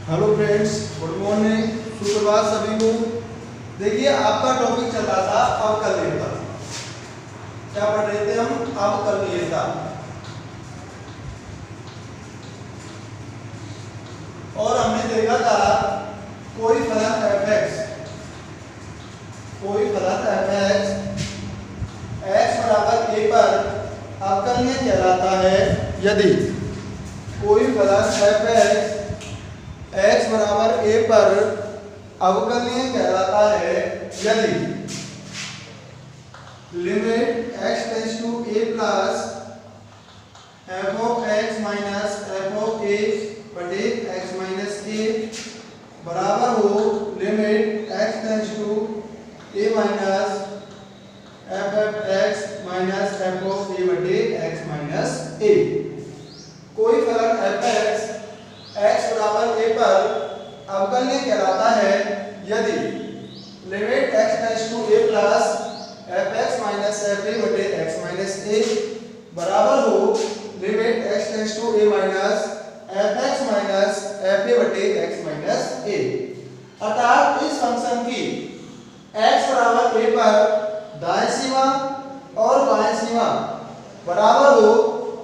Hello friends, good morning, सुप्रभात सभी को। देखिए, आपका टॉपिक चल रहा था अवकलनीयता। क्या पढ़ रहे थे हम? अवकलनीयता। और हमने देखा था कोई फलन f(x) x बराबर a पर अवकलनीय कहलाता है यदि कोई फलन f(x) x बराबर a पर अवकलनीय कहलाता है यदि limit x tends to a plus f of x minus f of a बटे x माइनस a बराबर हो limit x tends to a minus f of x minus f of a बटे x माइनस a। कोई फलन f(x) x बराबर a पर अवकलनीय कहलाता है यदि limit x tends to a plus fx minus fa बटे x माइनस a बराबर हो limit x tends to a minus fx minus fa बटे x माइनस a। अर्थात इस फंक्शन की x बराबर a पर दाएं सीमा और बाएं सीमा बराबर हो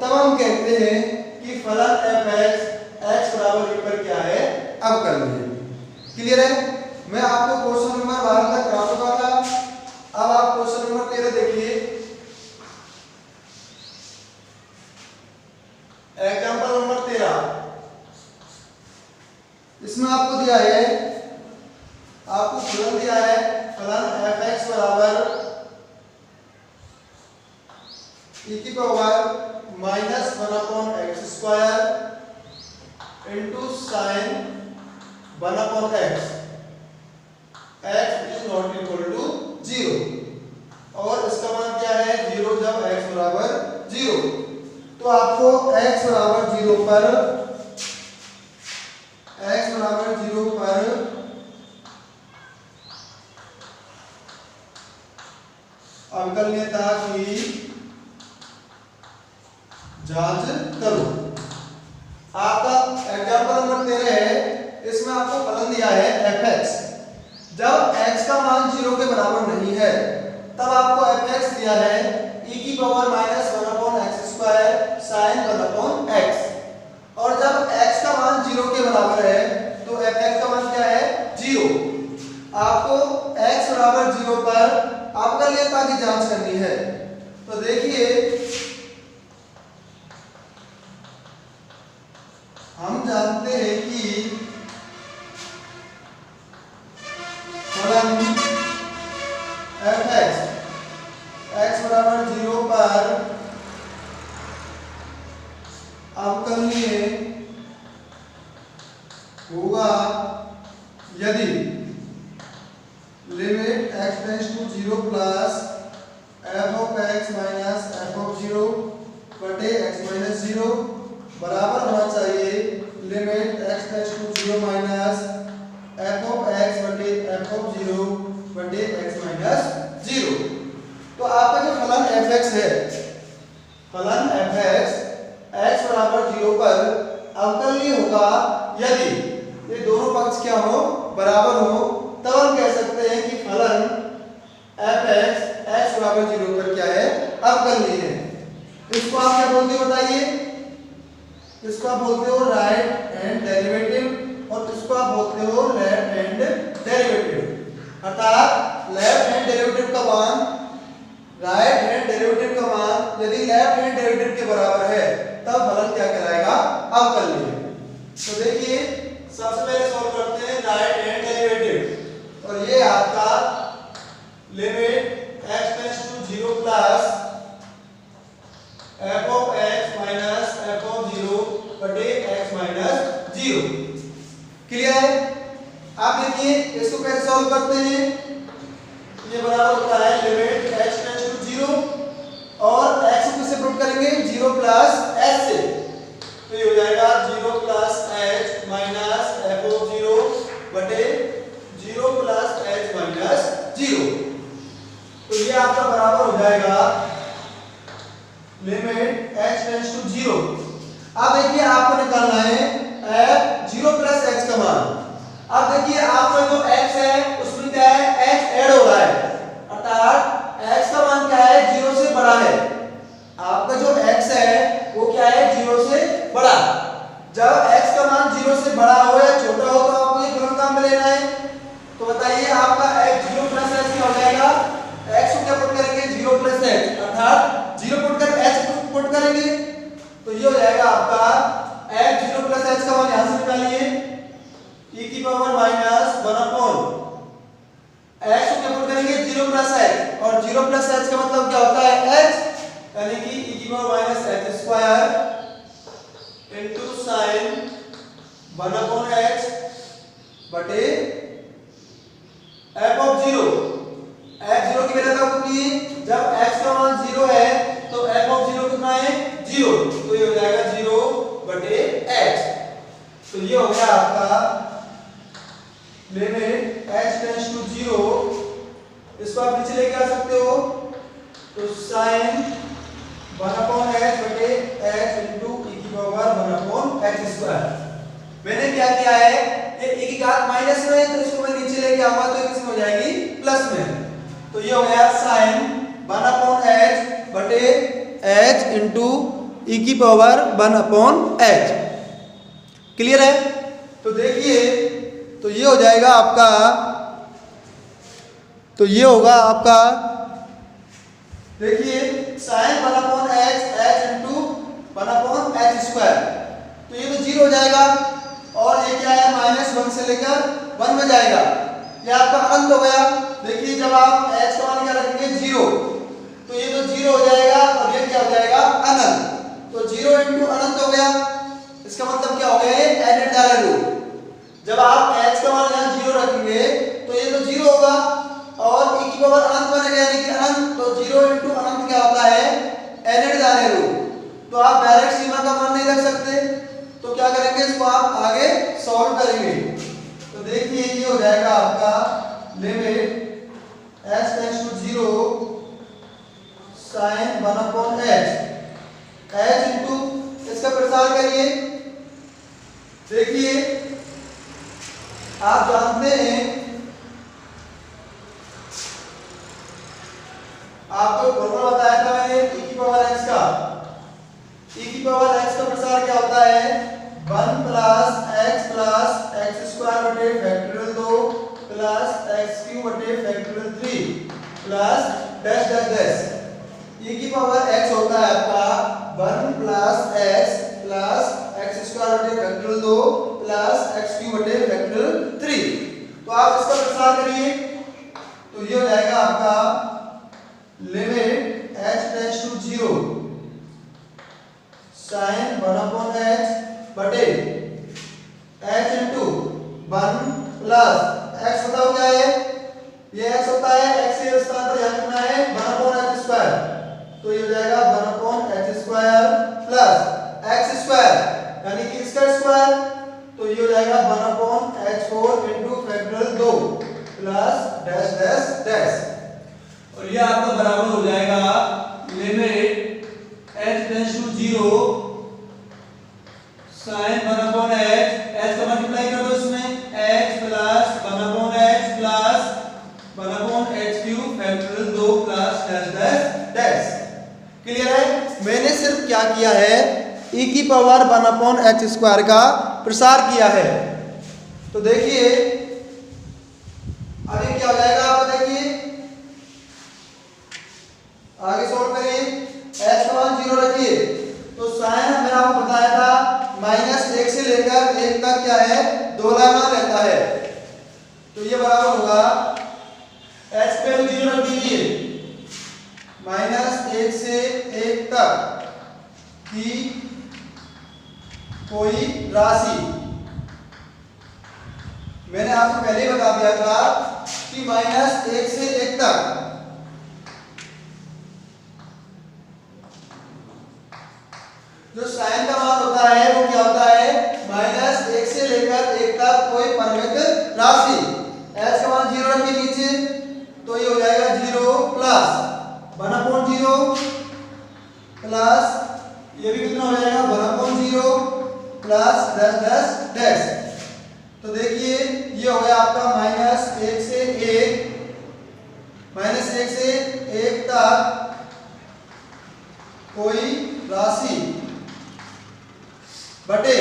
तब हम कहते हैं कि फलन f(x) x बराबर a पर क्या है? अवकलनीय। क्लियर है? मैं आपको क्वेश्चन नंबर 12 तक करा चुका था। अब आप क्वेश्चन नंबर 13 देखिए। एग्जांपल नंबर 13, इसमें आपको दिया है, आपको फलन दिया है फलन f(x) बराबर e की power minus 1/x square into sine 1/x x is not equal to 0 और इसका मान क्या है? 0 जब x बराबर 0। तो आपको x बराबर 0 पर अवकलनीयता की जांच करो। आपका एग्जांपल नंबर 13 है, इसमें आपको फलन दिया है f(x). जब x का मान 0 के बराबर नहीं है तब आपको f(x) दिया है e की power minus 1/x square sine 1/x और जब x का मान 0 के बराबर है तो f(x) का मान क्या है? 0। आपको x बराबर 0 पर अवकलनीयता की जांच करनी है। तो देखिए, हम जानते हैं कि फलन f(x) x बराबर 0 पर अवकलनीय होगा यदि limit x tends to 0 plus f of x minus f of 0 बटे x माइनस 0 बराबर होना चाहिए limit x tends to 0 minus f of x बटे f ऑफ 0 बटे x माइनस 0। तो आपका जो फलन f(x) है, फलन f(x) x बराबर 0 पर अवकलनीय होगा यदि ये दोनों पक्ष क्या हो? बराबर हो। तब हम कह सकते हैं कि फलन f(x) x बराबर 0 पर क्या है? अवकलनीय है। इसको आप क्या बोलते हो बताइए? इसको आप बोलते हो राइट हैंड डेरिवेटिव और इसको आप बोलते हो लेफ्ट हैंड डेरिवेटिव। अर्थात लेफ्ट हैंड डेरिवेटिव का मान राइट हैंड डेरिवेटिव का मान यदि लेफ्ट हैंड डेरिवेटिव के बराबर है तब फलन क्या कहलाएगा? अवकलनीय। तो देखिए, सबसे पहले सॉल्व करते हैं राइट हैंड डेरिवेटिव और ये आपका limit x tends to 0 plus f of x minus f of 0 बटे x माइनस 0। क्लियर है? आप देखिए इसको कैसे सॉल्व करते हैं। ये बराबर होता है लिमिट x टेंड्स टू 0 और x को किससे प्रूव करेंगे? 0 प्लस h से। तो ये हो जाएगा 0 plus h minus f of 0 बटे 0 प्लस h माइनस 0। तो ये आपका बराबर हो जाएगा लिमिट x टेंड्स टू 0। अब देखिए, आपको निकालना है f 0 प्लस x का मान। इसका मतलब क्या होता है h, यानी कि e की power minus h square into sin 1/h बटे f ऑफ 0। f 0 की वैल्यू कितनी है? जब x का मान 0 है तो f ऑफ 0 कितना है? 0। तो ये हो जाएगा 0 बटे h। तो ये हो गया आपका लिमिट h टेंड्स टू 0। इसको आप नीचे लेके आ सकते हो, तो sin 1/h बटे h इनटू e की पावर 1/h स्क्वायर। मैंने क्या किया है, ये e की घात माइनस में है तो इसको मैं नीचे लेके आऊंगा तो किस में हो जाएगी? प्लस में। तो ये हो गया sin 1/h बटे h इनटू e की पावर 1/h। क्लियर है? तो देखिए, तो ये हो जाएगा आपका, तो ये होगा आपका, देखिए sin 1/h h into 1/h square. तो ये तो 0 हो जाएगा और ये क्या है? -1 से लेकर 1 में जाएगा। ये आपका अनंत हो गया। देखिए जब आप h का मान क्या रखेंगे? 0, तो ये तो 0 हो जाएगा और ये क्या हो जाएगा? अनंत। तो 0 इनटू अनंत हो गया। इसका मतलब क्या हो गया? ये n रूट। जब आप h का मान यहाँ 0 रखेंगे तो ये तो 0 होगा और e की पावर अनंत बनेगा, यानी कि अनंत। तो 0 इनटू अनंत क्या होता है? n root. तो आप डायरेक्ट सीमा का मान नहीं रख सकते, तो क्या करेंगे? इसको आप आगे सॉल्व करेंगे। तो देखिए ये हो जाएगा आपका limit h tends to 0 sin 1/h h into, इसका प्रसार करिए। देखिए आप जानते हैं, आपको फॉर्मूला बताया था मैंने e की पावर x का। e की पावर x का प्रसार क्या होता है? 1 प्लस x स्क्वायर बटे फैक्टोरियल 2 प्लस x क्यूब बटे factorial 3 plus dash dash dash. e की पावर x होता है आपका 1 प्लस x स्क्वायर बटे फैक्टोरियल 2 प्लस x क्यूब बटे फैक्टोरियल 3। तो आप इसका प्रसार करिए, तो ये हो जाएगा आपका limit h tends to 0 sin 1/h बटे h इनटू 1 प्लस x बताओ क्या है? ये x होता है, x के स्थान पर यहाँ कितना है? 1/h square. तो ये हो जाएगा 1/h square plus x square यानी कि इसका स्क्वायर। तो ये हो जाएगा 1/h4 into factorial 2 plus dash dash dash. और ये आपका बराबर हो जाएगा limit h tends to 0 sin 1/h, h का मल्टीप्लाई कर दो इसमें, h plus 1/h plus 1/h cube factorial 2 plus dash dash dash. Clear है? मैंने सिर्फ क्या किया है? e की पावर 1/h स्क्वायर का प्रसार किया है। तो देखिए आगे क्या हो जाएगा, आप देखिए आगे सॉल्व करिए। h का मान 0 रखिए, तो sin मैंने आपको बताया था -1 से लेकर 1 तक क्या है? दोलायमान रहता है। तो ये बराबर होगा h पे 0 रख दीजिए, -1 से 1 तक की कोई राशि। मैंने आपको पहले ही बता दिया था कि -1 से 1 तक जो साइन का मान होता है वो क्या होता है? -1 से लेकर 1 तक कोई परिमित राशि। h का मान 0 रखिए नीचे, तो ये हो जाएगा 0 प्लस 1/0 प्लस ये भी कितना हो जाएगा? 1/0 प्लस डैश डैश डैश। तो देखिए ये हो गया आपका -1 से 1 तक कोई राशि बटे,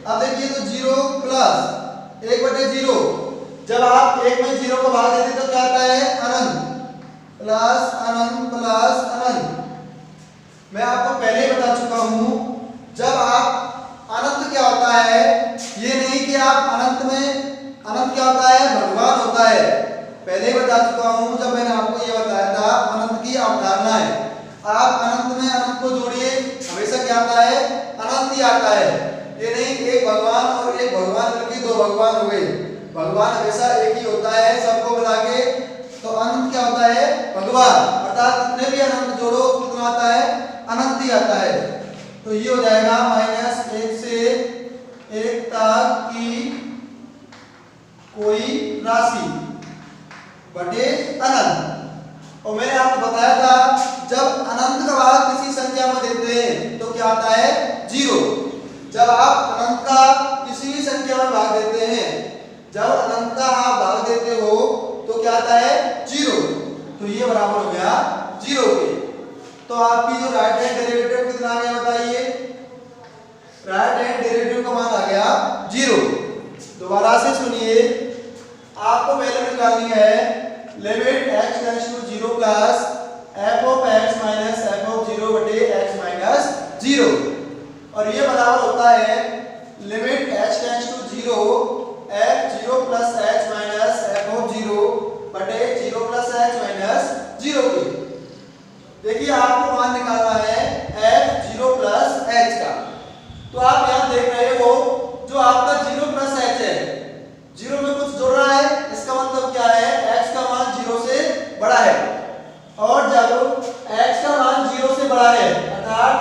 अब देखिए तो 0 प्लस 1/0। जब आप 1 में 0 को भाग देते तो क्या आता है? अनंत प्लस अनंत प्लस अनंत। मैं आपको पहले ही बता चुका हूं, जब आप अनंत क्या होता है, ये नहीं कि आप अनंत में, अनंत क्या होता है? भगवान होता है। पहले ही बता चुका हूं जब मैंने आपको ये बताया था अनंत की अवधारणा आप अनंत में अनंत को जोड़िए, हमेशा क्या आता है, अनंत ही आता है। ये नहीं एक भगवान और एक भगवान मिलकर दो भगवान हो गए, भगवान हमेशा एक ही होता है सबको मिला के, तो अनंत क्या होता है, भगवान, अर्थात जितने भी अनंत जोड़ो कितना आता है, अनंत ही आता है। तो ये हो जाएगा -1 से 1 तक की कोई राशि बटे अनंत। और मैंने आपको बताया था जब अनंत का भाग किसी संख्या में देते हैं तो क्या आता है, 0। जब आप अनंत का किसी भी संख्या में भाग देते हैं, जब अनंत का आप भाग देते हो तो क्या आता है, 0। तो ये बराबर हो गया 0 के। तो आपकी जो राइट हैंड डेरिवेटिव कितना आ गया बताइए, राइट हैंड डेरिवेटिव का मान आ गया 0। दोबारा से सुनिए, आपको पहले निकालनी है limit x tends to 0 plus f of x minus f of 0 बटे x माइनस 0, और ये बराबर होता है limit h tends to 0 f 0 plus h minus f of 0 बटे 0 प्लस h माइनस 0 की। देखिए आपको मान निकालना है f 0 प्लस h का, तो आप यहाँ देख रहे हो जो आपका 0 प्लस h है, 0 में कुछ जोड़ रहा है, इसका मतलब क्या है, x का मान 0 से बड़ा है, और जब x का मान 0 से बड़ा है अर्थात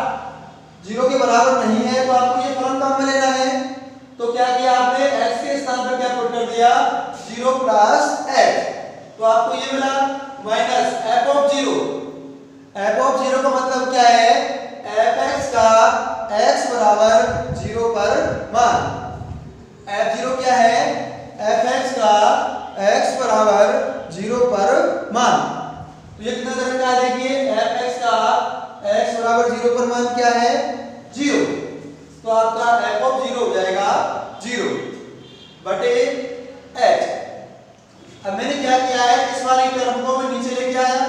0 के बराबर नहीं है तो आपको ये फलन काम में लेना है। तो क्या किया आपने, x के स्थान पर क्या पुट कर दिया, 0 प्लस h, तो आपको ये मिला minus f of 0। f of 0 का मतलब क्या है, fx का x बराबर 0 पर मान, f0 क्या है, fx का x बराबर 0 पर मान। तो ये कितना तरह का है, देखिए fx का x बराबर 0 पर मान क्या है, 0। तो आपका f ऑफ 0 हो जाएगा 0 बटे h। अब मैंने क्या किया है, इस वाली टर्म को मैं नीचे लेके आया,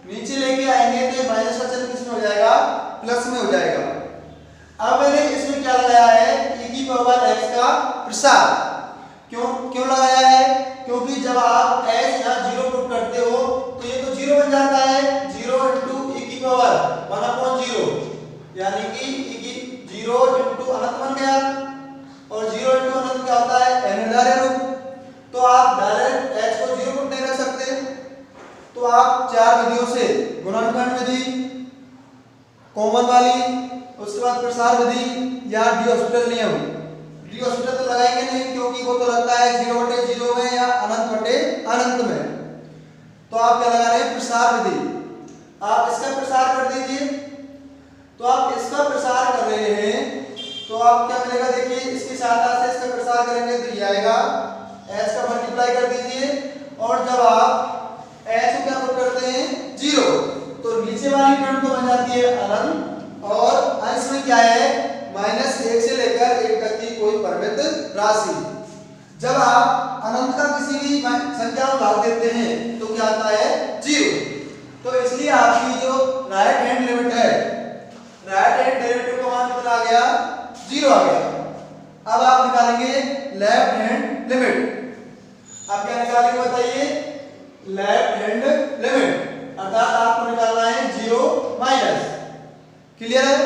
नीचे लेके आएंगे तो माइनस का चिन्ह किसमें हो जाएगा, प्लस में हो जाएगा। अब मैंने इसमें क्या लगाया है, e की पावर x का प्रसार। क्यों लगाया है, क्योंकि जब आप h यहाँ 0 पुट करते हो तो ये तो 0 बन जाता है, 0 इंटू e की पावर 1/0, यानी कि e की 0 इंटू अनंत बन गया, और 0 इंटू अनंत क्या होता है, अनिर्धार्य रूप। तो आप डायरेक्ट h को 0 पुट नहीं रख सकते, तो आप 4 विधियों से, गुणनखंड विधि, कॉमन वाली, उसके बाद प्रसार विधि या डी हॉस्पिटल नियम। डी हॉस्पिटल तो लगाएंगे नहीं क्योंकि वो तो लगता है 0/0 में या अनंत बटे अनंत में, तो आप क्या लगा रहे हैं, प्रसार विधि। आप इसका प्रसार कर दीजिए, तो आप इसका प्रसार कर रहे हैं तो आप क्या मिलेगा, देखिए इसकी सहायता से इसका प्रसार करेंगे तो ये आएगा, h का मल्टीप्लाई कर दीजिए, और जब आप h को क्या पुट करते हैं 0 तो नीचे वाली टर्म तो बन जाती है अनंत, और अंश में क्या है, -1 से लेकर 1 तक की कोई परिमित राशि। जब आप अनंत का किसी भी संख्या में भाग देते हैं तो क्या आता है, 0। तो इसलिए आपकी जो राइट हैंड लिमिट है, राइट हैंड डेरिवेटिव का मान कितना आ गया, 0 आ गया। अब आप निकालेंगे लेफ्ट हैंड लिमिट। आप क्या निकालेंगे बताइए, लेफ्ट हैंड लिमिट, अर्थात आपको निकालना है 0 माइनस। क्लियर है,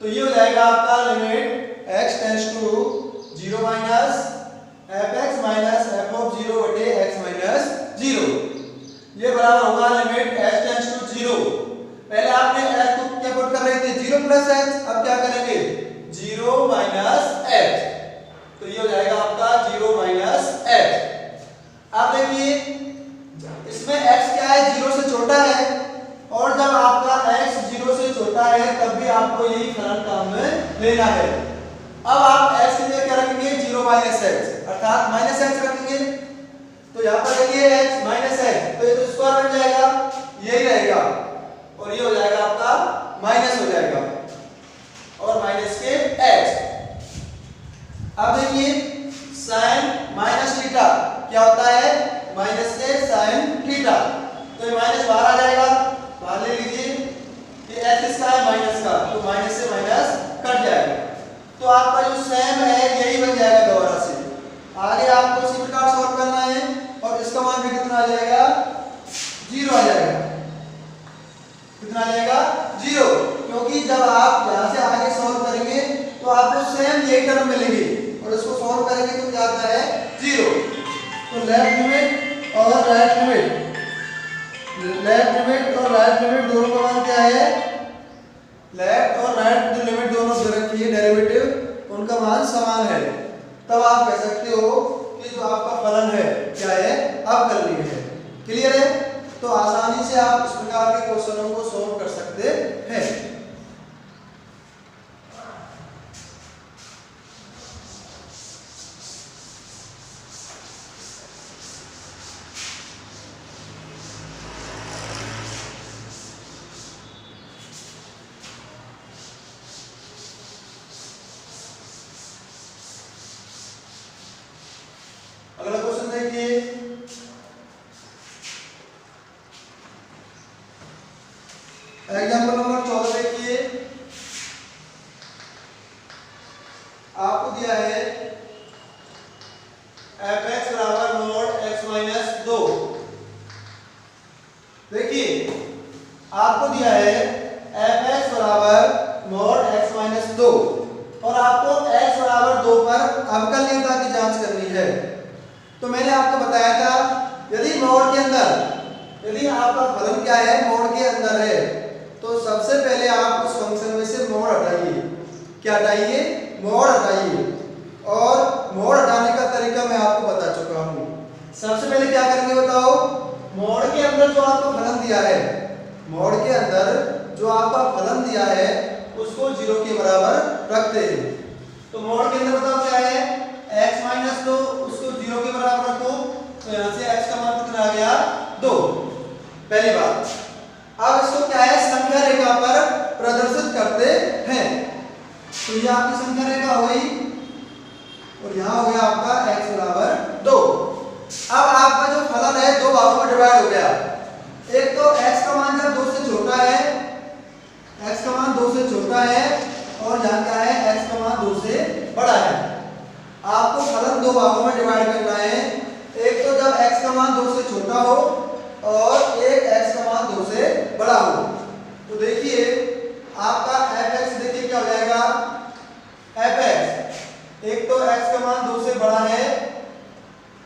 तो ये हो जाएगा आपका limit x tends to 0 minus fx minus f of 0 बटे x माइनस 0। ये बराबर होगा लिमिट h टेंड्स टू 0। पहले आपने f को क्या पुट कर रहे थे, 0 प्लस h, अब क्या करेंगे 0 माइनस h, तो ये हो जाएगा आपका 0 माइनस h। अब देखिए इसमें x क्या है, 0 से छोटा है, और जब आपका x 0 से छोटा है तब भी आपको यही फलन काम में लेना है। अब आप x के लिए क्या रखेंगे, 0 माइनस h, अर्थात माइनस h रखेंगे, तो यहाँ पर रखिए x माइनस h, तो ये तो स्क्वायर बन जाएगा, यही रहेगा, और ये हो जाएगा आपका माइनस हो जाएगा, और माइनस के h। अब देखिए sin माइनस थीटा क्या होता है, माइनस के sin थीटा, तो ये माइनस बाहर आ जाएगा, बाहर ले लीजिए, ये h किसका है, माइनस का, तो माइनस से माइनस कट जाएगा, तो आपका जो सेम है यही बन जाएगा दोबारा से। आगे आपको इसी प्रकार सॉल्व करना है, और इसका मान भी कितना आ जाएगा, 0 आ जाएगा। कितना आ जाएगा 0, क्योंकि जब आप यहाँ से आगे सॉल्व करेंगे तो आपको सेम यही टर्म मिलेंगे और इसको सॉल्व करेंगे तो क्या आता है 0। तो लेफ्ट लिमिट और राइट लिमिट, और राइट लिमिट दोनों का मान क्या है, लेफ्ट और राइट लिमिट दोनों जो रखी है डेरिवेटिव उनका मान समान है, तब आप कह सकते हो कि जो आपका फलन है क्या है अवकलनीय है। क्लियर है? तो आसानी से आप इस प्रकार के क्वेश्चनों को सॉल्व कर सकते हैं। अगला क्वेश्चन देखिए, एग्जाम्पल नंबर 14 देखिए। आपको दिया है fx बराबर mod x माइनस 2। देखिए आपको दिया है fx बराबर mod x माइनस 2 और आपको x बराबर 2 पर अवकलनीयता की जांच करनी है। तो मैंने आपको बताया था यदि मोड के अंदर, यदि आपका फलन क्या है मोड के अंदर है, तो सबसे पहले आप उस फंक्शन में से मोड हटाइए। क्या हटाइए? मोड हटाइए। और मोड हटाने का तरीका मैं आपको बता चुका हूँ। सबसे पहले क्या करेंगे बताओ, मोड के अंदर जो आपको फलन दिया है, मोड के अंदर जो आपका फलन दिया है उसको 0 के बराबर रखते हैं। तो मोड के अंदर बताओ क्या है x माइनस 2, उसको 0 के बराबर रखो, तो यहाँ से x का मान कितना आ गया 2। पहली बात। अब इसको क्या है संख्या रेखा पर प्रदर्शित करते हैं। तो ये आपकी संख्या रेखा हुई और यहाँ हो गया आपका x बराबर 2। अब आपका जो फलन है दो भागों में डिवाइड हो गया। एक तो x का मान जब 2 से छोटा है, x का मान 2 से छोटा है और यहाँ क्या है x का मान 2 से बड़ा है। आपको फलन दो भागों में डिवाइड करना है। एक तो जब x का मान 2 से छोटा हो और एक x का मान 2 से बड़ा हो। तो देखिए आपका fx देखिए क्या हो जाएगा fx, एक तो x का मान 2 से बड़ा है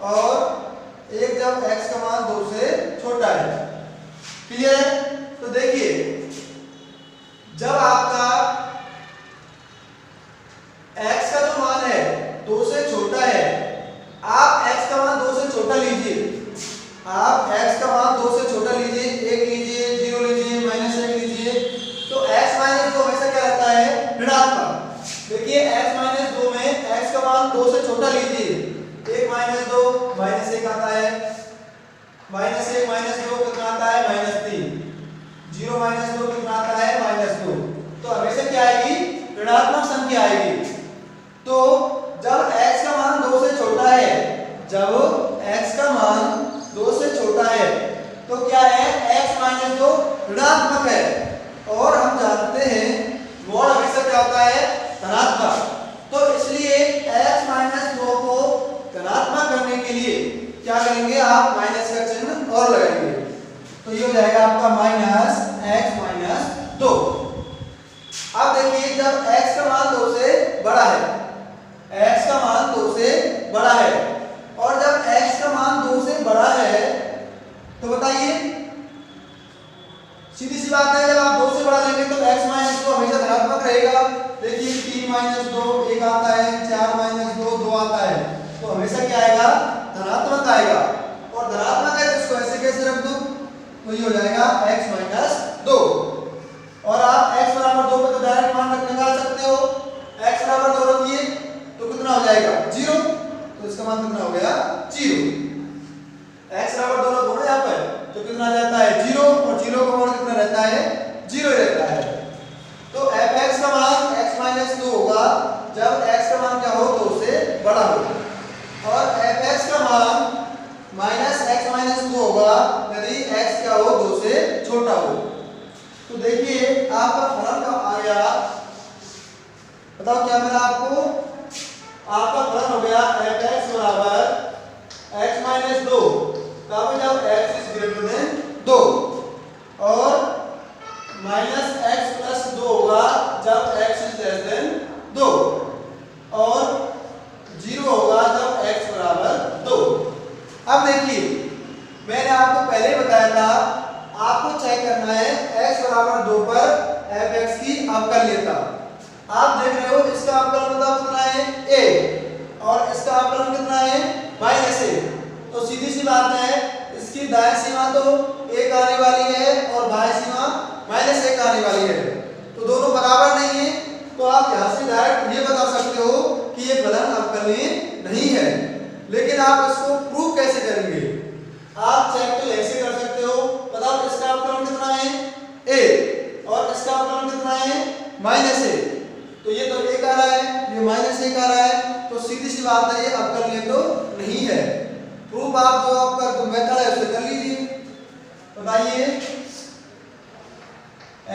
और एक जब x का मान 2 से छोटा है। क्लियर है? तो देखिए जब आपका x का जो मान है 2 से छोटा है, आप x का मान 2 से छोटा लीजिए, आप x का मान 2 से छोटा लीजिए, 1 लीजिए, 0 लीजिए, -1 लीजिए, तो x माइनस 2 हमेशा क्या रहता है ऋणात्मक। देखिए x माइनस 2 में x का मान 2 से छोटा लीजिए, 1 माइनस 2 -1 आता है, -1 माइनस 2 कितना आता है -3, 0 माइनस 2 कितना आता है -2। तो हमेशा क्या आएगी ऋणात्मक संख्या आएगी। तो जब x का मान 2 से छोटा है, जब x का मान 2 से छोटा है तो क्या है x माइनस 2 ऋणात्मक है और हम जानते हैं मोड हमेशा क्या होता है धनात्मक। तो इसलिए x माइनस 2 को धनात्मक करने के लिए क्या करेंगे आप माइनस का चिन्ह और लगाएंगे। तो ये हो जाएगा आपका माइनस x माइनस 2। अब देखिए जब x का मान 2 से बड़ा है, x का मान 2 से बड़ा है और जब x का मान 2 से बड़ा है तो बताइए सीधी सी बात है, जब आप 2 से बड़ा लेंगे तो x माइनस 2 हमेशा धनात्मक रहेगा। देखिए 3 माइनस 2 1 आता है, 4 माइनस 2 2 आता है, तो हमेशा क्या आएगा धनात्मक आएगा। और धनात्मक है तो इसको ऐसे कैसे रख दूं, तो ये हो जाएगा x माइनस 2। और आप x बराबर 2 पे तो डायरेक्ट मान निकाल सकते हो, x बराबर 2 रखिए तो कितना हो जाएगा 0, तो इसका मान कितना हो गया 0। x बराबर 2 रखो ना यहाँ पर तो कितना जाता है 0 और 0 का मान कितना रहता है 0 ही रहता है। तो fx का मान x माइनस 2 होगा जब x का मान क्या हो 2 से बड़ा हो और fx का मान माइनस x माइनस 2 होगा यदि x क्या हो 2 से छोटा हो। तो देखिए आपका फलन का आ गया, बताओ क्या मिला आपको, आपका फलन हो गया fx बराबर x माइनस 2 तब जब x इज ग्रेटर देन 2 और माइनस एक्स प्लस 2 होगा जब x इज लेस देन 2 और 0 होगा जब x बराबर 2। अब देखिए मैंने आपको पहले ही बताया था आपको चेक करना है x बराबर 2 पर fx की अवकलनीयता। आप देख रहे हो इसका अवकलन कितना है a और इसका अवकलन कितना है -a। तो सीधी सी बात है इसकी दाएं सीमा तो 1 आने वाली है और बाएं सीमा -1 आने वाली है, तो दोनों बराबर नहीं है। तो आप यहाँ से डायरेक्ट ये बता सकते हो कि ये फलन अवकलनीय नहीं है। लेकिन आप इसको प्रूव कैसे करेंगे? आप चेक तो ऐसे कर सकते हो, बताओ इसका अवकलन कितना है a और इसका अवकलन कितना है -a। तो ये तो 1 आ रहा है, ये -1 आ रहा है, तो सीधी सी बात है ये अवकलनीय तो नहीं है। प्रूफ आप जो आपका मेथड है उसे कर लीजिए। बताइए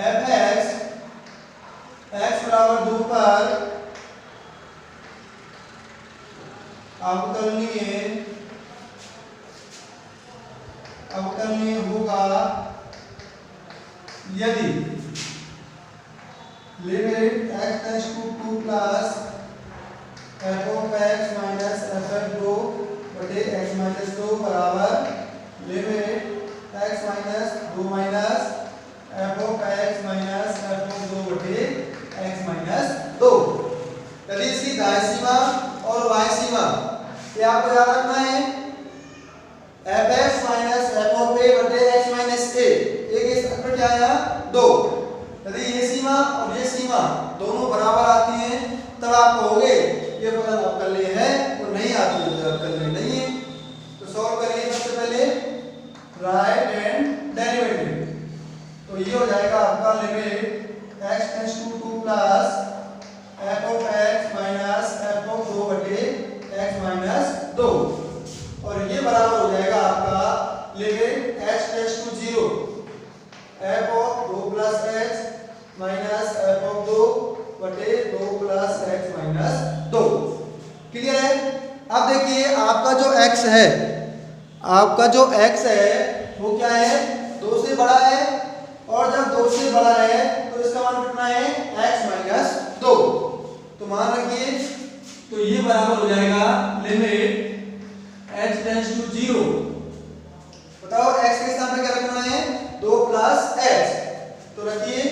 fx x बराबर 2 पर अवकलनीय होगा यदि limit x tends to 2 plus f of x minus f(2) बटे x माइनस 2 बराबर limit x minus 2 minus f of x minus f(2) बटे x माइनस 2। यदि इसकी दाएं सीमा और बाएं सीमा ये आपको याद रखना है fx minus f of a बटे x माइनस a, एक इस पर क्या आया 2। यदि ये सीमा और ये सीमा दोनों बराबर आती हैं तब आप कहोगे ये फलन अवकलनीय है, और नहीं आती है तो अवकलनीय नहीं है। तो सॉल्व करिए सबसे पहले राइट हैंड डेरिवेटिव। तो ये हो जाएगा आपका limit x tends to 2 plus f of x minus f of 2 बटे x माइनस 2 और ये बराबर हो जाएगा आपका limit x tends to 0 f of 2 plus x minus f of 2 बटे 2 प्लस x माइनस 2। क्लियर है? अब देखिए आपका जो x है, आपका जो x है वो क्या है 2 से बड़ा है, और जब 2 से बड़ा है तो इसका मान कितना है x माइनस 2। तो मान रखिए तो ये बराबर हो जाएगा लिमिट x टेंड्स टू 0। बताओ x के स्थान पे क्या रखना है 2 प्लस x, तो रखिए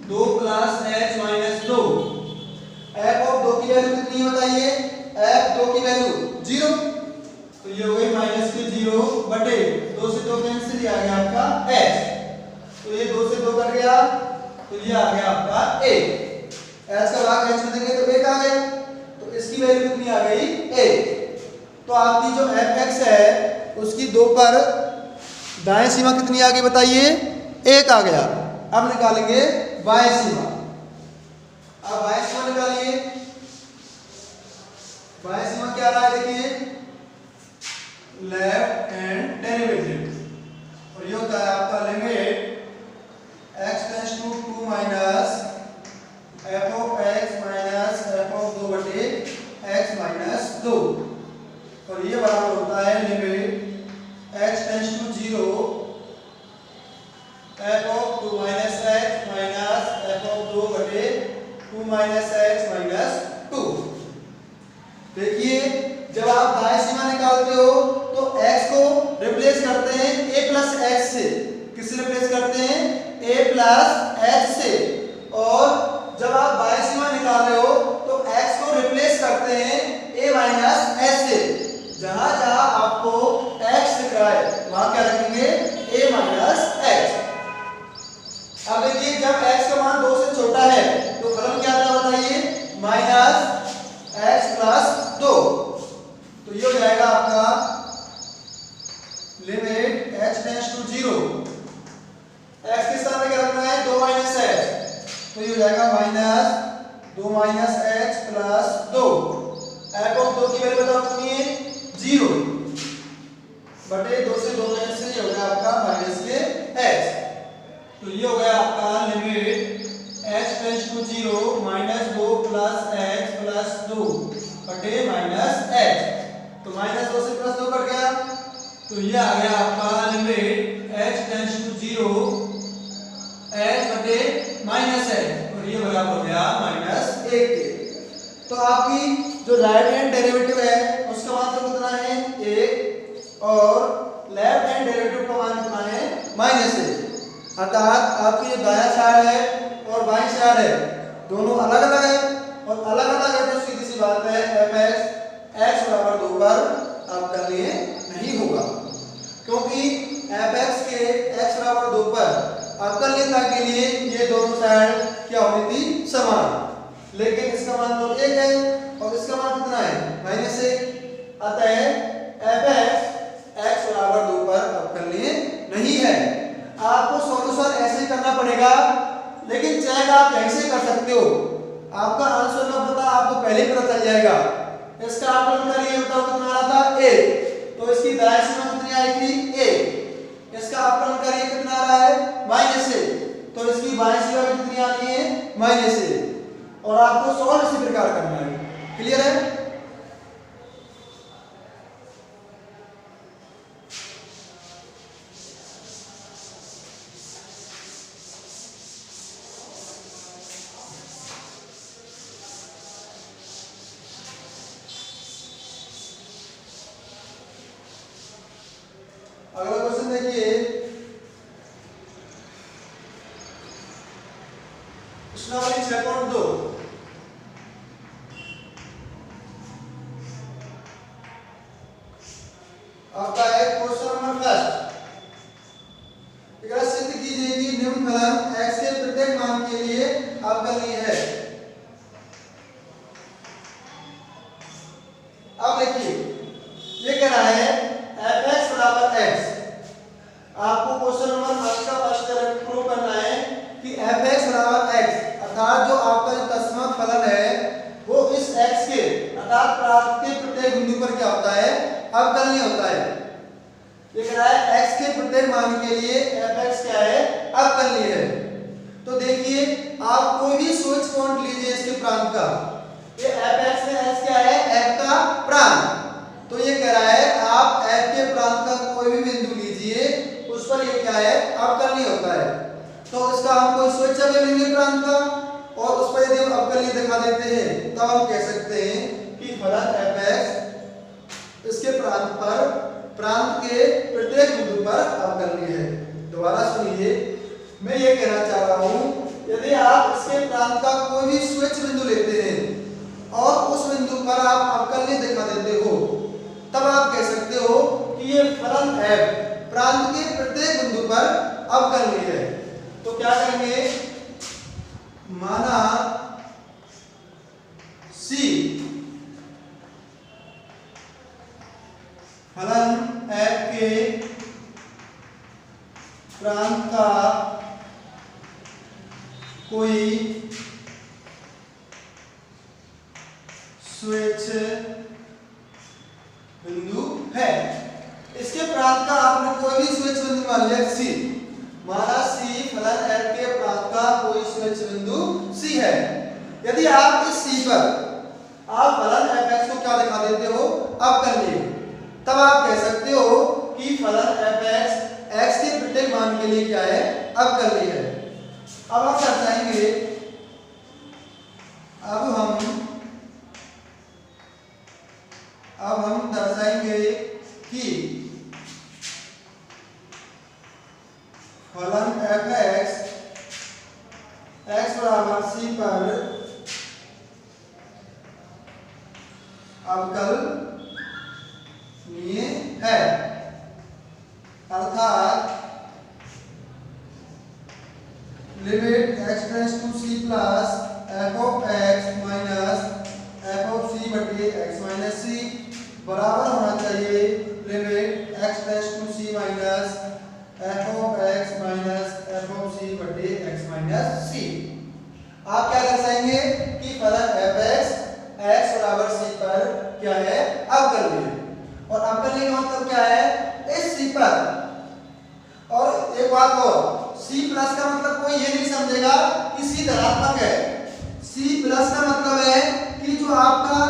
2 plus x minus 2। f of 2 की वैल्यू कितनी है बताइए? f 2 की वैल्यू 0, तो ये हो गई माइनस के 0 बटे 2 से 2 कैंसिल, आ गया आपका x। तो ये 2 से 2 कट गया तो ये आ गया आपका a। h का भाग h में देंगे तो 1 आ गया, तो इसकी वैल्यू कितनी आ गई a। तो आपकी जो fx है उसकी 2 पर दाएं सीमा कितनी आ गई बताइए? 1 आ गया। अब निकालेंगे बाएं सीमा। अब बाएं सीमा निकालिए। बाएं सीमा क्या आ रहा है देखिए लेफ्ट हैंड डेरिवेटिव, और ये होता है आपका limit x tends to 2 minus f of x minus f of 2 बटे x माइनस 2, और ये बराबर होता है limit x tends to 0 f of 2 minus x minus f of 2 बटे 2 माइनस x माइनस 2। देखिए जब आप दाएं सीमा निकालते हो तो x को रिप्लेस करते हैं a प्लस h से। किससे रिप्लेस करते हैं? a प्लस h से। और जब आप बाएं सीमा निकाल रहे हो तो x को रिप्लेस करते हैं a माइनस h से। जहां जहां आपको x दिख रहा है वहां क्या रखेंगे a माइनस h। अब देखिए जब x का मान 2 से छोटा है तो फलन क्या था बताइए? Minus x plus 2। तो ये हो जाएगा आपका limit h tends to 0। x के स्थान पे क्या रखना है 2 माइनस h, तो ये हो जाएगा minus 2 minus h plus 2। f of 2 की वैल्यू बताओ कितनी है 0 बटे 2 से 2 कैंसिल, ये हो गया आपका माइनस के h। तो ये हो गया आपका limit h tends to 0 minus 2 plus h plus 2 बटे माइनस h। तो माइनस 2 से प्लस 2 कट गया, तो ये आ गया आपका limit h tends to 0 h बटे माइनस h और ये बराबर हो गया -1 के। तो आपकी जो राइट हैंड डेरिवेटिव है उसका मान तो कितना है 1 और लेफ्ट हैंड डेरिवेटिव का मान कितना है -1। अर्थात आपकी जो दायां साइड है और बाईं साइड है दोनों अलग अलग है और अलग अलग है तो सीधी सी बात है fx x बराबर 2 पर आपका लिए नहीं होगा, क्योंकि fx के x बराबर 2 पर अवकलनीयता के लिए ये दोनों साइड क्या होनी थी समान, लेकिन इसका मान तो 1 है और इसका मान कितना है -1। अतः fx x बराबर 2 पर अवकलनीय नहीं है। आपको सॉल्यूशन ऐसे ही करना पड़ेगा, लेकिन चेक आप कैसे कर सकते हो, आपका आंसर ना पता आपको पहले ही पता चल जाएगा। इसका आकलन करिए, बताओ कितना आ रहा था 1, तो इसकी दाईं सीमा कितनी आई थी 1। इसका आकलन करिए कितना आ रहा है -1, तो इसकी बाईं सीमा कितनी आनी है -1 और आपको सॉल्व इसी प्रकार करना है। क्लियर है? अगला क्वेश्चन देखिए, प्रश्नावली 6.2 आपका है क्वेश्चन नंबर फर्स्ट। इधर सिद्ध कीजिए कि निम्न फलन x के प्रत्येक मान के लिए अवकलनीय है। अब देखिए ये कह रहा है fx बराबर x। आपको क्वेश्चन नंबर फर्स्ट का फर्स्ट करेक्ट प्रूव करना है कि fx बराबर x, अर्थात जो आपका जो तस्मत फलन है वो इस x के अर्थात प्रांत के प्रत्येक बिंदु पर क्या होता है अवकलनीय होता है। ये कह रहा है x के प्रत्येक मान के लिए fx क्या है अवकलनीय है। तो देखिए आप कोई भी स्विच पॉइंट लीजिए इसके प्रांत का, ये fx में x क्या है f का प्रांत, तो ये कह रहा है आप f के प्रांत का कोई भी बिंदु लीजिए उस पर ये क्या है अवकलनीय होता है। तो इसका हम कोई स्विच ले लेंगे प्रांत का और उस पर यदि हम अवकलनीय दिखा देते हैं तब हम कह सकते हैं कि फलन fx इसके प्रांत के प्रत्येक बिंदु पर अवकलनीय है। दोबारा सुनिए, मैं ये कहना चाह रहा हूं यदि आप इसके प्रांत का कोई भी स्विच बिंदु लेते हैं और उस बिंदु पर आप अवकलनीय दिखा देते हो तब आप कह सकते हो कि ये फलन f प्रांत के प्रत्येक बिंदु पर अवकलनीय है। तो क्या करेंगे, माना c फलन f के प्रांत का कोई स्विच बिंदु है। इसके प्रांत का आपने कोई भी स्विच बिंदु मान लिया c, माना c फलन f के प्रांत का कोई स्विच बिंदु c है। यदि आप इस c पर आप फलन fx को क्या दिखा देते हो अवकलनीय, तब आप कह सकते हो कि फलन fx x के प्रत्येक मान के लिए क्या है अवकलनीय है। अब हम दर्शाएंगे, अब हम दर्शाएंगे कि फलन fx x बराबर c पर अवकलनीय है। अर्थात limit x tends to c plus f of x minus f of c बटे x माइनस c बराबर होना चाहिए limit x tends to c minus f of x minus f of c बटे x माइनस c। आप क्या दर्शाएंगे कि फलन fx x बराबर c पर क्या है अवकलनीय, और अवकलनीय का मतलब क्या है इस c पर। और एक बात और, c प्लस का मतलब कोई ये नहीं समझेगा कि c धनात्मक है। c प्लस का मतलब है कि जो आपका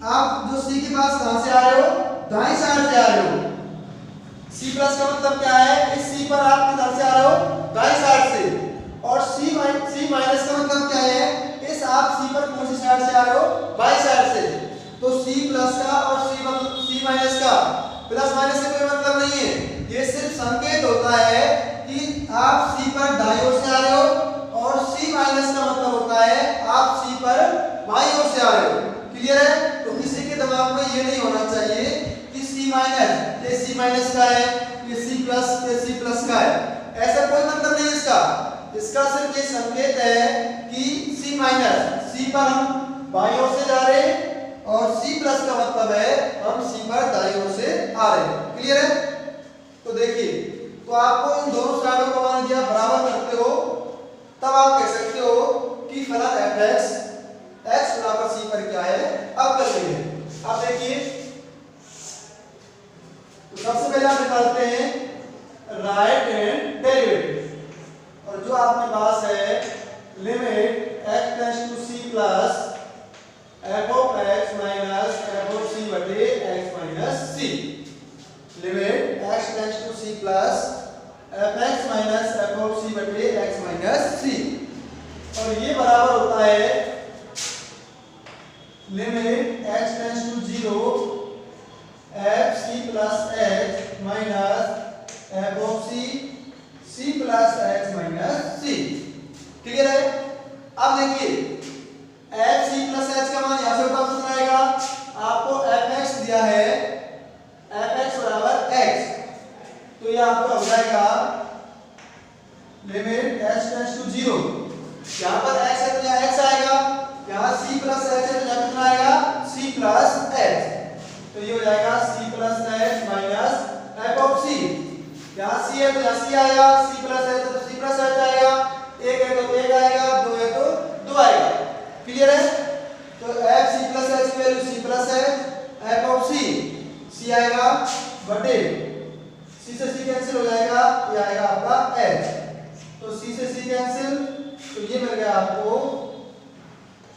आप जो c के पास कहां से आ रहे हो दाईं साइड से आ रहे हो। c प्लस का मतलब क्या है इस c पर आप किधर से आ रहे हो दाईं साइड से, साइड से आ रहे हो बाई साइड से, तो c प्लस का और c माइनस का प्लस माइनस से कोई मतलब नहीं है, ये सिर्फ संकेत होता है कि आप c पर दाईं ओर से आ रहे हो और c माइनस का मतलब होता है आप c पर बाईं ओर से आ रहे हो। क्लियर है? तो किसी के दिमाग में ये नहीं होना चाहिए कि c माइनस ये c माइनस का है, ये c प्लस का है, ऐसा कोई मतलब नहीं इसका। इसका सिर्फ ये संकेत है कि c माइनस c पर हम बाईं ओर से जा रहे हैं और c प्लस का मतलब है हम c पर दाईं ओर से आ रहे हैं। क्लियर है? तो देखिए, तो आपको इन दोनों साइडों का मान दिया बराबर करते हो तब आप कह सकते हो कि फलन fx x बराबर c पर क्या है अब कर लेंगे। अब देखिए, तो सबसे पहले आप निकालते हैं राइट हैंड डेरिवेटिव, और जो आपके पास है limit x tends to c plus f of x minus f of c बटे x minus c, limit x tends to c plus fx minus f of c बटे x माइनस c, और ये बराबर होता है limit x tends to 0 f c plus h minus f of c plus x minus c। Clear है? अब देखिए, f c plus h का मान यहां से उठा कितना आएगा, आपको fx दिया है fx बराबर x, तो ये आपका हो जाएगा लिमिट h टेंड्स टू 0, यहां पर x है तो यहां x आएगा, यहां c प्लस h है तो यहां कितना आएगा c प्लस h, तो ये हो जाएगा c plus h minus f of c, यहां c है तो यहां c आएगा, c प्लस h है तो c प्लस h आएगा, एक है तो एक आएगा, दो है तो दो आएगा। क्लियर है? तो f c प्लस h की value c plus h f of c आएगा बटे c से c कैंसिल हो जाएगा, ये आएगा आपका h, तो c से c कैंसिल, तो ये मिल गया आपको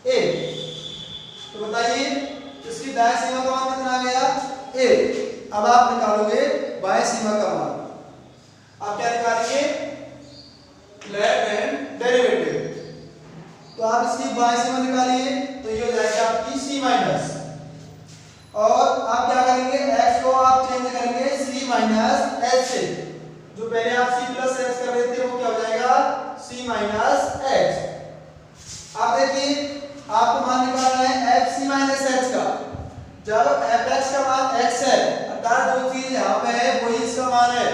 a। तो बताइए इसकी दाएं सीमा का मान कितना आ गया a। अब आप निकालोगे बाएं सीमा का मान, आप क्या निकालेंगे लेफ्ट हैंड डेरिवेटिव, तो आप इसकी बाएं सीमा निकालिए तो ये हो जाएगा आपकी c माइनस, और आप क्या करेंगे x को आप चेंज करेंगे c माइनस h से, जो पहले आप c प्लस h कर रहे थे वो क्या हो जाएगा c माइनस h। आप देखिए, आपको मान निकालना है f c माइनस h का, जब fx का मान x है अर्थात जो चीज यहाँ पे है वही इसका मान है,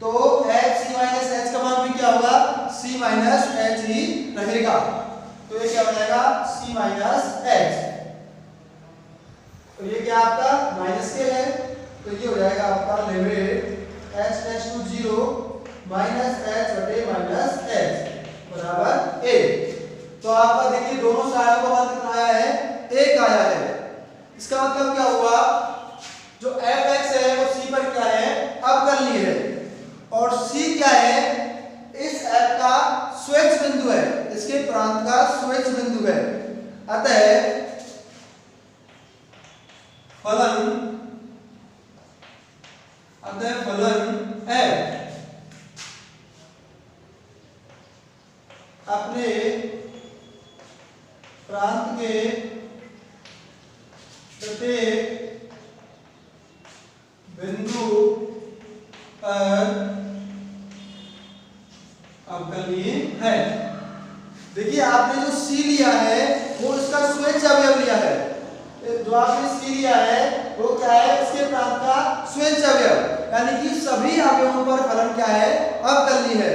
तो f c माइनस h का मान भी क्या होगा c माइनस h ही रहेगा, तो ये क्या हो जाएगा c माइनस h, तो ये क्या आपका माइनस के है, तो ये हो जाएगा आपका limit h tends to 0 minus h बटे माइनस h बराबर a। तो आपका देखिए दोनों साइडों का मान कितना आया है, 1 आया है। इसका मतलब क्या हुआ, जो fx है वो c पर क्या है अवकलनीय है, और c क्या है इस f का स्वेच्छ बिंदु है, इसके प्रांत का स्वेच्छ बिंदु है, अतः फलन f अपने प्रांत के प्रत्येक बिंदु पर अवकलनीय है। देखिए, आपने जो c लिया है वो इसका स्वेच्छ अवयव लिया है, जो आपने c लिया है वो क्या है इसके प्रांत का स्वेच्छ अवयव, यानी कि सभी अवयवों पर फलन क्या है अवकलनीय है।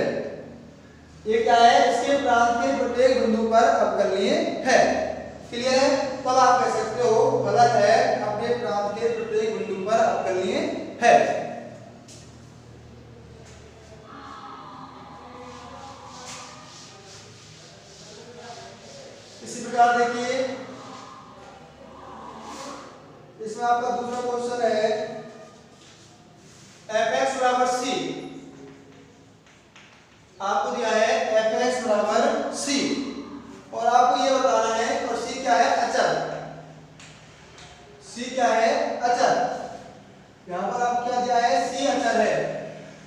ये क्या है इसके प्रांत के प्रत्येक बिंदु पर अवकलनीय है। क्लियर है? तब आप कह सकते हो फलन है अपने प्रांत के प्रत्येक बिंदु पर अवकलनीय है। इसी प्रकार देखिए, इसमें आपका दूसरा क्वेश्चन है fx बराबर c, आपको दिया है fx बराबर c, और आपको ये बताना है, और c क्या है अचर, c क्या है अचर, यहां पर आप क्या दिया है c अचर है,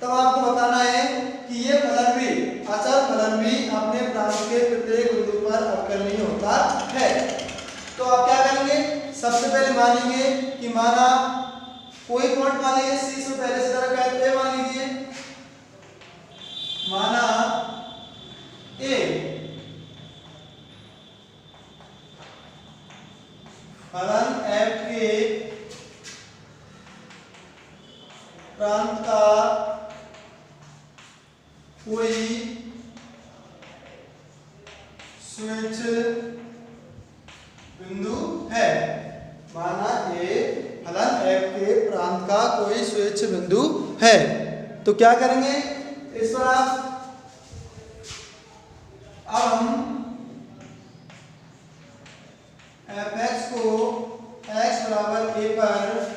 तब आपको बताना है कि ये फलन भी अचर फलन भी अपने प्रांत के प्रत्येक बिंदु पर अवकलनीय होता है। तो आप क्या करेंगे, सबसे पहले मानेंगे कि माना कोई पॉइंट मान लीजिए सी से पहले से तरह क्या है, ए मान लीजिए, माना ए फलन एफ के प्रांत का कोई स्विच बिंदु है। माना ए फलन एफ के प्रांत का कोई स्विच बिंदु है, तो क्या करेंगे इस पर आप, अब हम एफ एक्स को x बराबर a पर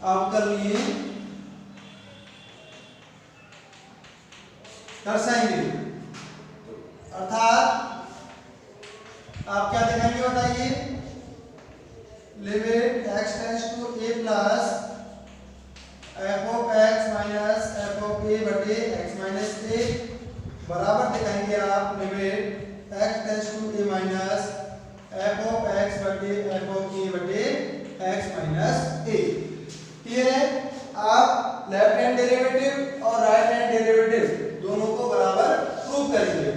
अवकल लिए दर्शाएंगे, अर्थात आप क्या दिखाएंगे बताइए, limit x tends to a plus f of x minus f of a बटे x माइनस a बराबर दिखाएंगे आप limit x tends to a minus f of x बटे एफ ऑफ a बटे x माइनस a। क्लियर है, आप left hand derivative और right hand derivative दोनों को बराबर प्रूव करेंगे।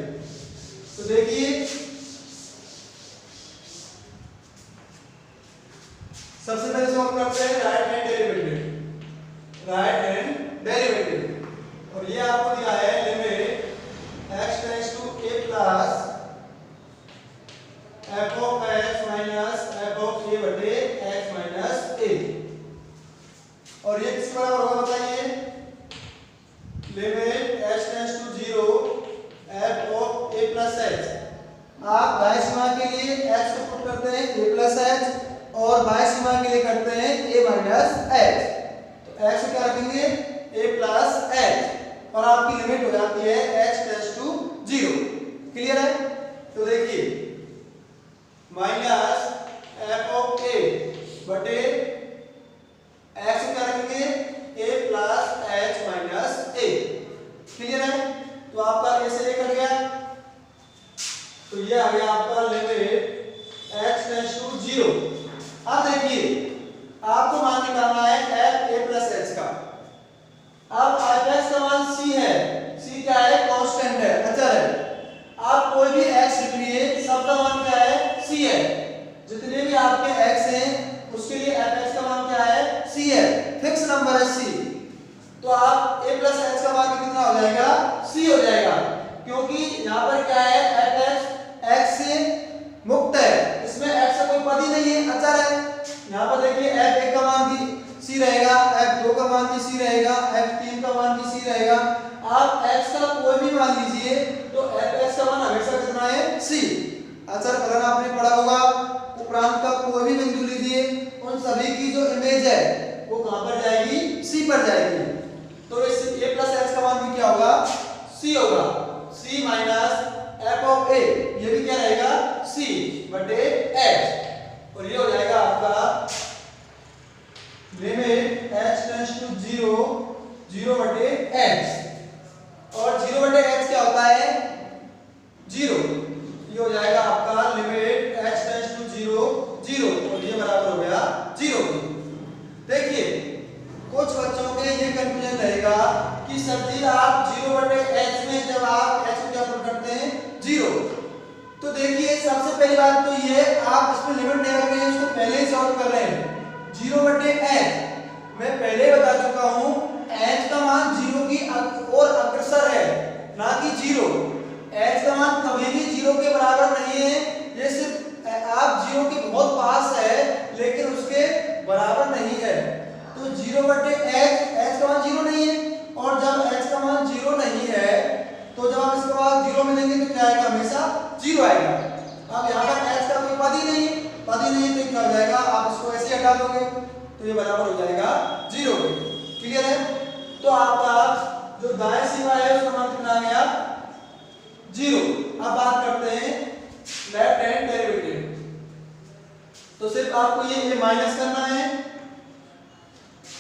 तो देखिए सबसे पहले सॉल्व करते हैं right hand derivative, right hand derivative, और ये आपको दिया है limit x tends to a plus f of x minus f of a बटे x माइनस a, और ये किसके बराबर होगा बताइए, limit h tends to 0 f of a plus h। आप बाह्य सीमा के लिए h को पुट करते हैं a प्लस h और बाह्य सीमा के लिए करते हैं a माइनस h, तो x क्या रखेंगे a प्लस h और आपकी लिमिट हो जाती है h टेंड्स टू 0। क्लियर है, तो देखिए माइनस एफ ऑफ a बटे x क्या रखेंगे a plus h minus a। Clear है, तो आपका a से लेकर गया, तो ये आ गया आपका लिमिट x टेंड्स टू 0। अब देखिए आपको मान निकालना है f a प्लस h का। अब f का मान c है, c क्या है कांस्टेंट है, अचर है। आप कोई भी x लिख लिए, सबका मान क्या है c है, जितने भी आपके x हैं उसके लिए f का मान क्या है c है, फिक्स नंबर है c। तो आप a प्लस h का मान कितना हो जाएगा c हो जाएगा, क्योंकि यहाँ पर क्या है f x से मुक्त है, इसमें x का कोई पद ही नहीं है, अचर है। यहाँ पर देखिए f1 का मान भी c रहेगा, f2 का मान भी c रहेगा, f3 का मान भी c रहेगा। आप x का कोई भी मान लीजिए तो f का मान हमेशा कितना है c। अचर फलन आपने पढ़ा होगा, उपरांत का कोई भी बिंदु लीजिए, उन सभी की जो इमेज है वो कहां पर जाएगी, c पर जाएगी। तो इस a प्लस h का मान भी क्या होगा c होगा, c minus f of a, ये भी क्या रहेगा c बटे h, और ये हो जाएगा आपका लिमिट h टेंड्स टू 0 0 बटे h, और 0 बटे h क्या होता है 0, ये हो जाएगा आपका लिमिट h टेंड्स टू 0 0, और ये बराबर हो गया 0। देखिए कुछ बच्चों के ये कंफ्यूजन रहेगा कि सर जी आप 0 बटे h में जब आप h को क्या पुट करते हैं 0, तो देखिए सबसे पहली बात तो ये आप इसमें लिमिट नहीं रख रहे हैं, इसको पहले ही सॉल्व कर रहे हैं। 0 बटे h मैं पहले बता चुका हूं, h का मान 0 की और अग्रसर है, ना कि 0। h का मान कभी भी 0 के बराबर नहीं है, ये सिर्फ आप 0 के बहुत पास है लेकिन उसके बराबर नहीं है। तो 0 बटे h का मान 0 नहीं है, और जब h का मान 0 नहीं है तो जब आप इसके बाद 0 में देंगे तो क्या आएगा, हमेशा 0 आएगा। अब यहाँ पर h का कोई पद ही नहीं तो क्या हो जाएगा, आप इसको ऐसे हटा दोगे तो ये बराबर हो जाएगा 0 के। क्लियर है, तो आपका जो दाएं सीमा है उसका मान कितना आ गया 0। अब बात करते हैं लेफ्ट हैंड डेरिवेटिव, तो सिर्फ आपको ये माइनस करना है,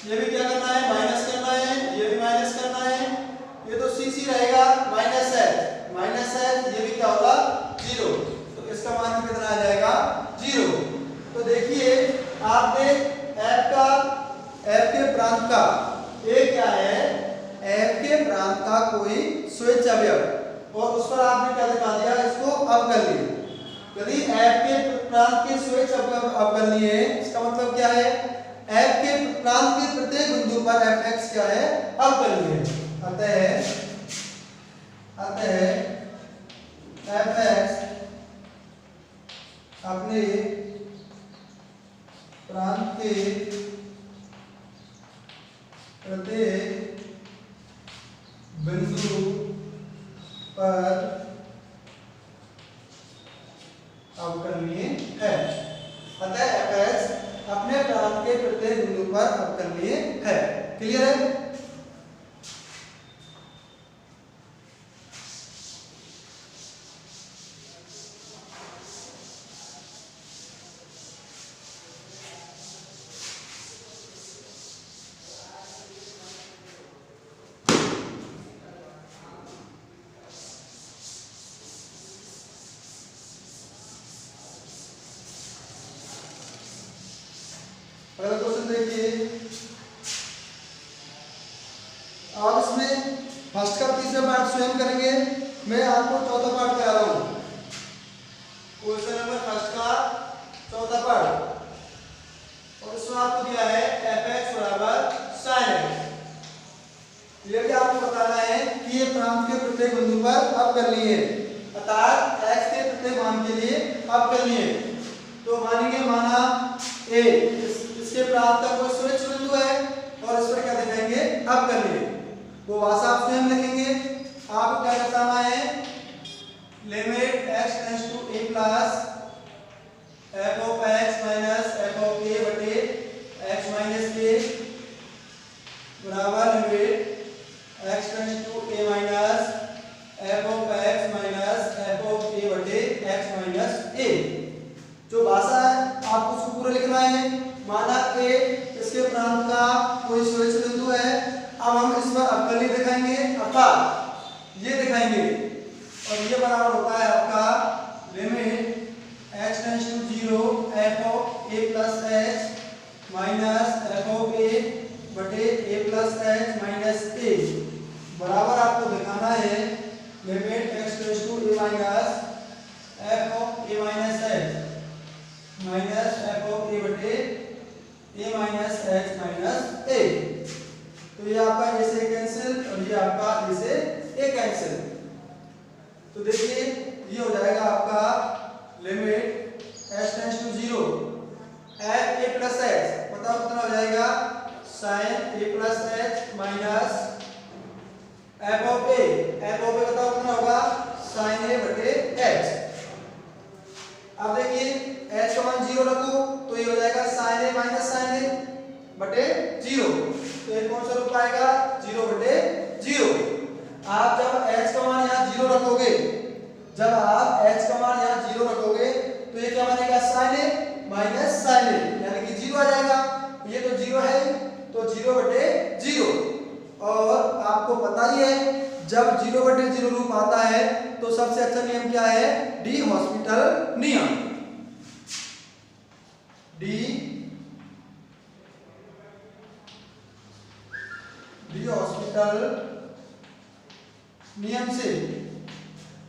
ये भी क्या करना है माइनस करना है, ये भी माइनस करना है, ये तो c रहेगा माइनस h ये भी क्या होगा 0, तो इसका मान कितना आ जाएगा 0। तो देखिए आपने f के प्रांत का ये क्या है, f के प्रांत का कोई स्वेच्छ अवयव और उस पर आपने क्या दिखा दिया, इसको अवकलनीय। यदि f के प्रांत के स्वेच्छ अवकलनीय है, इसका मतलब क्या है, f के प्रांत के प्रत्येक बिंदु पर fx क्या है, अवकलनीय है। अतः fx अपने प्रांत के प्रत्येक बिंदु पर अवकलनीय है। अतः fx अपने प्रांत के प्रत्येक बिंदु पर अवकलनीय है। क्लियर है? अगला क्वेश्चन देखिए, आप इसमें फर्स्ट का तीसरा पार्ट स्वयं करेंगे, मैं आपको चौथा पार्ट करा रहा हूं। क्वेश्चन नंबर फर्स्ट का चौथा पार्ट, और इसमें आपको दिया है fx बराबर sin x। ये भी आपको बताना है कि ये प्रांत के प्रत्येक बिंदु पर अवकलनीय है, अर्थात x के प्रत्येक मान के लिए अवकलनीय है। तो मानेंगे माना a इसके प्रांत का कोई स्वेच्छ बिंदु है और इस पर क्या दिखाएंगे, अवकलनीय। वो भाषा आप स्वयं लिखेंगे। आपको क्या बताना है, limit x tends to a plus f of x minus f of a बटे x माइनस a बराबर limit x tends to a minus f of x minus f of a बटे x माइनस a। जो भाषा है आपको उसको पूरा लिखना है। माना a इसके प्रांत का कोई स्वेच्छ बिंदु है, अब हम इस पर अवकलनीय दिखाएंगे, अर्थात ये दिखाएंगे, और ये बराबर होता है आपका limit x tends to 0 f of a plus h minus f of a बटे a plus h minus a बराबर आपको दिखाना है limit x tends to a minus f of a minus h minus f of a बटे a minus h minus a। तो ये आपका a से कैंसिल और ये आपका a से a कैंसिल। तो देखिए ये हो जाएगा आपका limit h tends to 0 f a plus h, बताओ कितना हो जाएगा, sin a plus h minus f of a बताओ कितना होगा, sin a बटे h। अब देखिए h का मान 0 रखो तो ये हो जाएगा sin a minus sin a बटे 0। तो ये कौन सा रूप आएगा, 0 बटे 0। आप जब h का मान यहाँ 0 रखोगे, जब आप h का मान यहाँ 0 रखोगे तो ये क्या बनेगा, sin a minus sin a, यानी कि 0 आ जाएगा। ये तो 0 है, तो 0 बटे 0। और आपको पता ही है जब 0 बटे 0 रूप आता है तो सबसे अच्छा नियम क्या है, डी हॉस्पिटल नियम। डी हॉस्पिटल नियम से,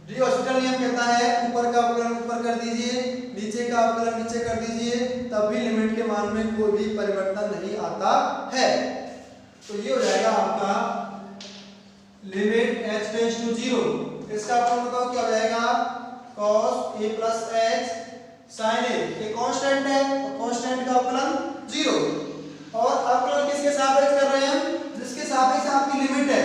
डी हॉस्पिटल नियम कहता है ऊपर का अवकलन ऊपर कर दीजिए, नीचे का अवकलन नीचे कर दीजिए, तब भी लिमिट के मान में कोई भी परिवर्तन नहीं आता है। तो ये हो जाएगा आपका लिमिट h टेंड्स टू 0, इसका अवकलन बताओ क्या हो जाएगा, cos a plus h sin a। ये कांस्टेंट है और कांस्टेंट का अवकलन 0, और अवकलन किसके सापेक्ष कर रहे हैं हम, जिसके सापेक्ष आपकी लिमिट है।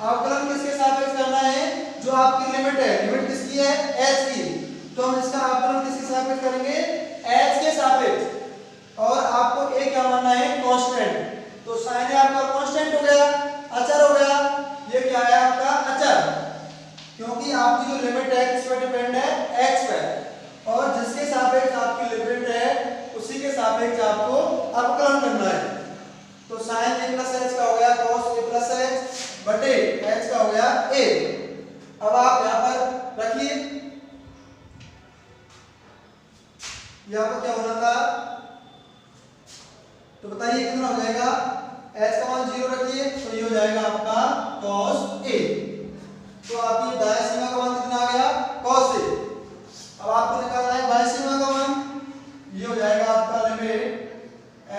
अवकलन किसके सापेक्ष करना है, जो आपकी लिमिट है। लिमिट किसकी है, h की, तो हम इसका अवकलन किसके सापेक्ष करेंगे, h के सापेक्ष। और आपको a क्या मानना है, कांस्टेंट। तो sin a आपका कांस्टेंट हो गया, अचर हो गया। ये क्या है आपका अचर, क्योंकि आपकी जो लिमिट है किस पर डिपेंड है, x पर, और जिसके सापेक्ष आपकी लिमिट है उसी के सापेक्ष आपको अवकलन करना है। तो sin a प्लस h का हो गया cos a प्लस h बटे h का हो गया a। अब आप यहाँ पर ये आपको क्या होना था, तो बताइए कितना हो जाएगा, h का मान 0 रखिए तो ये हो जाएगा आपका cos a। तो आपकी दाएं सीमा का मान कितना आ गया, cos a। अब आपको निकालना है बाएं सीमा का मान, ये हो जाएगा आपका limit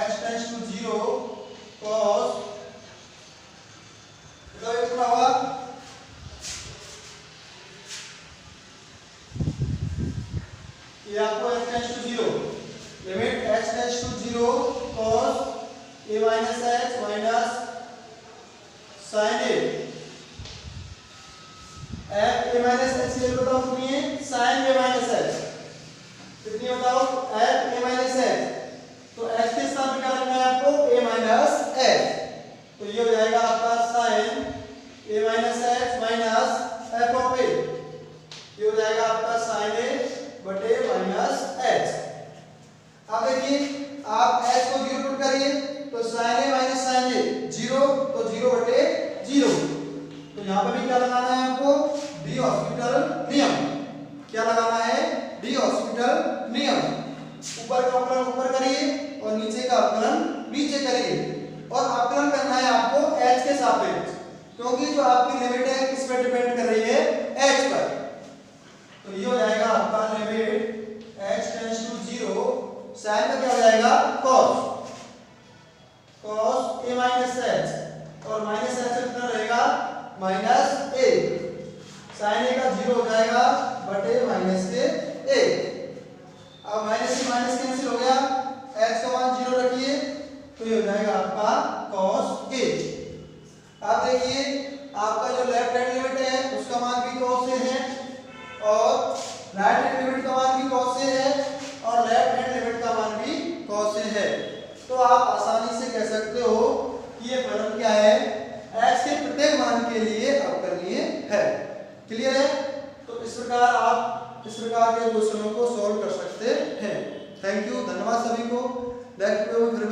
x tends to 0 cos, तो ये कितना होगा, ये आपको x tends to 0 limit x tends to 0 cos a minus x minus sin a, f a minus x की वैल्यू बताओ कितनी है, sin a माइनस x कितनी बताओ, f a माइनस x, तो x के स्थान पे क्या रखना है आपको, a माइनस x, तो ये हो जाएगा आपका sin a minus x minus f of a, ये हो जाएगा आपका sin a बटे माइनस x। अब देखिए आप x को 0 पुट करिए तो sin a minus sin a 0, तो 0 बटे 0, तो यहाँ पे भी क्या लगाना है आपको, डी हॉस्पिटल नियम, क्या लगाना है, डी हॉस्पिटल नियम। ऊपर का अवकलन ऊपर करिए और नीचे का अवकलन नीचे करिए, और अवकलन करना है आपको h के सापेक्ष, क्योंकि जो आपकी लिमिट है किस पर डिपेंड कर रही है, h पर। तो ये हो जाएगा आपका limit h tends to 0, sin का क्या हो जाएगा, cos a माइनस h, और माइनस h से कितना रहेगा, माइनस a, sin a का 0 हो जाएगा बटे माइनस के a। अब माइनस से माइनस कैंसिल हो गया, h का मान 0 रखिए तो ये हो जाएगा आपका cos a। अब देखिए आपका जो लेफ्ट हैंड लिमिट है उसका मान भी cos a है, और राइट हैंड लिमिट का मान भी cos a है, और लेफ्ट हैंड लिमिट का मान भी cos a है। तो आप आसानी से कह सकते हो कि ये फलन क्या है, x के प्रत्येक मान के लिए अवकलनीय है। क्लियर है, तो इस प्रकार आप इस प्रकार के क्वेश्चनों को सॉल्व कर सकते हैं। थैंक यू, धन्यवाद सभी को। नेक्स्ट वीडियो में फिर